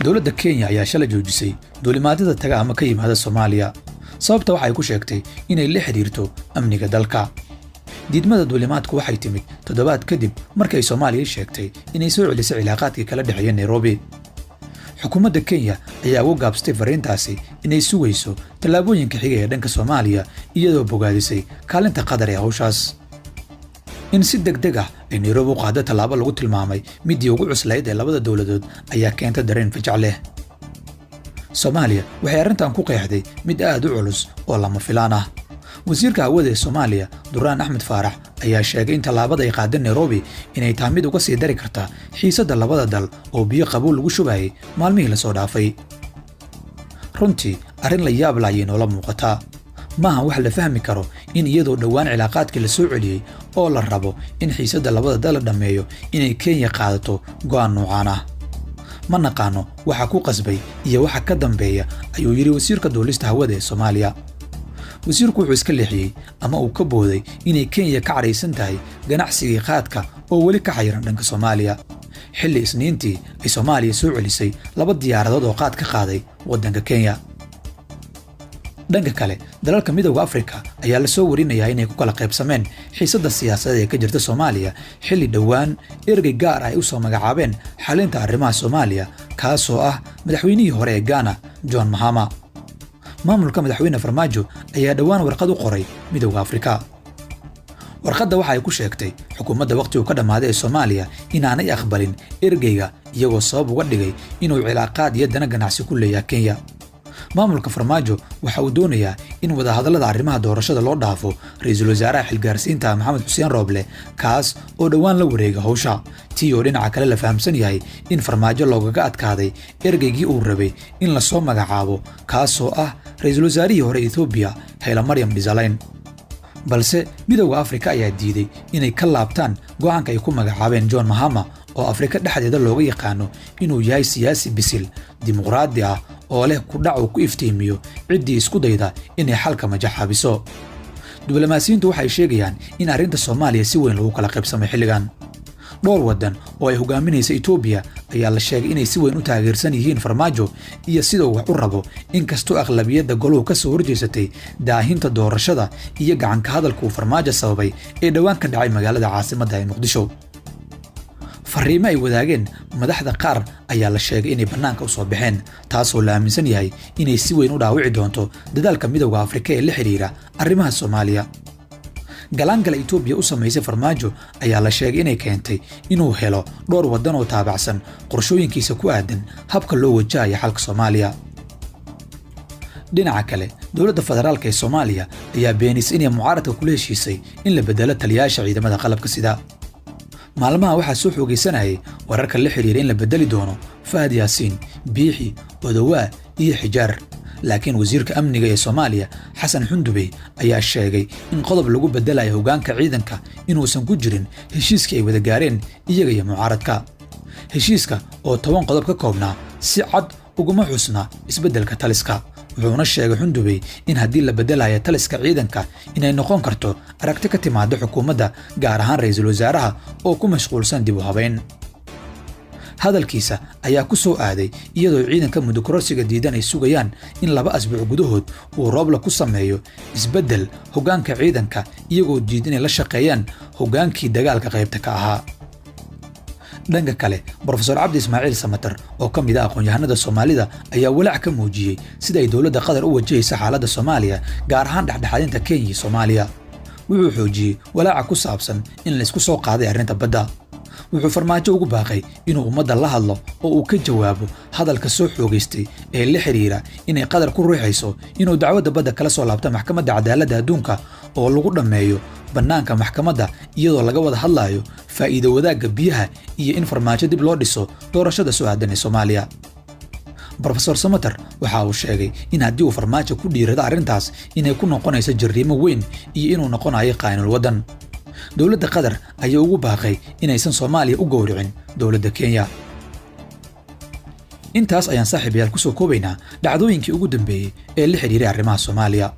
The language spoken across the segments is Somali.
dowladda Kenya ayaa shalay joojisay duulimaadada taga ama ka yimaada Soomaaliya sababta waxay ku sheegtay inay la xiriirto amniga dalka. diidmada duulimaadku waxay timid toddobaad kadib markay Soomaaliya sheegtay inay soo celisay cilaaqaadkii kala dhaxeeya Nairobi. xukuumadda Kenya ayaa ugu gaabsatay fariintaasi inay sugayso tallaabooyinka xiga ee dhanka Soomaaliya iyadoo bogaadisay kaalinta Qatar ee hawshaas. in si degdeg ah ay Nairobi u qaado tallaabo lagu tilmaamay midii ugu cuslayd ee labada dowladood ayaa keentay dareen fajac leh. Soomaaliya waxay arrintan ku qeexday mid aad u culus oo lama filaan ah. wasiirka hawada ee Soomaaliya Duraan Axmed Faarax ayaa sheegay in tallaabada ay qaadeen Nairobi inay tahay mid uga sii dari karta xiisadda labada dal oo biyo qabow lagu shubayay maalmihii la soo dhaafay. runtii arrin la yaab leh ayay noola muuqataa. maaha wax la fahmi karo in iyadoo dhowaan cilaaqaadkii la soo celiyey oo la rabo in xiisadda labada dal la dhammeeyo inay Kenya qaadato go'aan noocaan ah. ma naqaano waxa ku qasbay iyo waxa ka dambeeya ayuu yiri wasiirka duulista hawada ee Soomaaliya. wasiirku wuxuu iska leexiyay ama uu ka booday inay Kenya ka careysan tahay ganacsiga qaadka oo wali ka xayiran dhanka Soomaaliya. xilli Isniintii ay Soomaaliya soo celisay laba diyaaradood oo qaad ka qaaday waddanka Kenya. dhanka kale dalalka midowga Afrika ayaa la soo warinayaa inay ku kala qaybsameen xiisadda siyaasadeed ee ka jirta Soomaaliya xilli dhowaan ergey gaar ah ay u soo magacaabeen xalinta arrimaha Soomaaliya kaasoo ah madaxweynihii hore ee Ghana John Mahama. maamulka madaxweyne Farmaajo ayaa dhowaan warqad u qoray midowga Afrika. warqadda waxa ay ku sheegtay xukuumadda waqti uu ka dhamaaday ee Soomaaliya inaanay aqbalin ergeyga iyagoo sabab uga dhigay inuu cilaaqaad iyo dana ganacsi ku leeyahay Kenya. maamulka Farmaajo waxa uu doonayaa in wadahadallada arrimaha doorashada loo dhaafo ra'iisul wasaaraha xilgaarsiinta Maxamed Xuseen Rooble kaas oo dhowaan la wareegay hawsha tii oo dhinaca kale la fahamsan yahay in Farmaajo loogaga adkaaday ergeygii uu rabay in la soo magacaabo kaasoo ah ra'iisul wasaarihii hore Ethiopia Haile Mariam Desalegn. balse midowga Afrika ayaa diiday inay ka laabtaan go'aanka ay ku magacaabeen John Mahama oo Afrika dhexdeeda looga yaqaano inuu yahay siyaasi bisil dimuqraadi ah oo leh ku dhac uu ku iftiimiyo ciddii isku dayda inay xalka majaxaabiso. diblomaasiyiintu waxay sheegayaan in arrinta Soomaaliya si weyn loogu kala qaybsamay xilligan. dhowr waddan oo ay hogaaminaysa Ethiopia ayaa la sheegay inay si weyn u taageersan yihiin Farmaajo iyo sidoo wax u rabo inkastoo aqlabiyadda goluhu ka soo horjeesatay daahinta doorashada iyo gacan ka hadalka uu Farmaajo sababay ee dhowaan ka dhacay magaalada caasimadda ee Muqdisho. fariimo ay wadaageen madaxda qaar ayaa la sheegay inay bannaanka u soo baxeen taasoo la aaminsan yahay inay si weyn u dhaawici doonto dadaalka midowga Afrika ee la xiriira arrimaha Soomaaliya. galaangala Ethiopia u samaysay Farmaajo ayaa la sheegay inay keentay inuu helo dhowr waddan oo taabacsan qorshooyinkiisa ku aadan habka loo wajahayo xalka Soomaaliya. dhinaca kale dowladda federaalka ee Soomaaliya ayaa beenisay inay mucaaradka kula heshiisay in la bedelo taliyayaasha ciidamada qalabka sida. maalmaha waxaa soo xoogaysanayay wararka la xiriira in la bedeli doono Fahad Yaasiin, Biixi, Odowaa iyo Xijaar. laakiin wasiirka amniga ee Soomaaliya Xasan Xundubey ayaa sheegay in qodob lagu bedelayo hoggaanka ciidanka inuusan ku jirin heshiiskii ay wada gaareen iyaga iyo mucaaradka. heshiiska oo 10 qodob ka koobnaa si cad uguma xusna isbeddelka taliska. wuxuuna sheegay Xundubey in haddii la bedelayo taliska ciidanka inay noqon karto aragti ka timaada xukuumadda gaar ahaan ra'iisul wasaaraha oo ku mashquulsan dib u habeyn. hadalkiisa ayaa ku soo aaday iyadoo ciidanka muddo-kororsiga diidan ay sugayaan in 2 asbuuc gudahood uu Rooble ku sameeyo isbeddel hoggaanka ciidanka iyagoo diidan inay la shaqeeyaan hoggaankii dagaalka qaybta ka ahaa. dhanka kale Professor Cabdi Ismaaciil Samatar oo ka mid ah aqoon-yahanada Soomaalida ayaa walaac ka muujiyay sida ay dowladda Qatar u wajahayso xaaladda Soomaaliya gaar ahaan dhexdhexaadinta Kenya iyo Soomaaliya. wuxuu xoojiyay walaaca ku saabsan in la isku soo qaaday arrinta badda. wuxuu Farmaajo ugu baaqay inuu ummadda la hadlo oo uu ka jawaabo hadalka soo xoogaystay ee la xiriira inay Qatar ku ruuxayso inuu dacwadda badda kala soo laabto maxkamadda cadaaladda adduunka oo lagu dhameeyo bannaanka maxkamadda iyadoo laga wada hadlayo faa'iido wadaagga biyaha iyo in Farmaajo dib loo dhiso doorashada soo aadan ee Soomaaliya. Professor Samatar waxa uu sheegay in haddii uu Farmaajo ku dhiirado arrintaas inay ku noqonayso jarriimo weyn iyo inuu noqonayo qaanul waddan. dowladda Qatar ayaa ugu baaqay inaysan Soomaaliya u gowricin dowladda Kenya. intaas ayaan saaxiibayaal ku soo koobaynaa dhacdooyinkii ugu dambeeyay ee la xiriiray arrimaha Soomaaliya.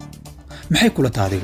maxay kula tahay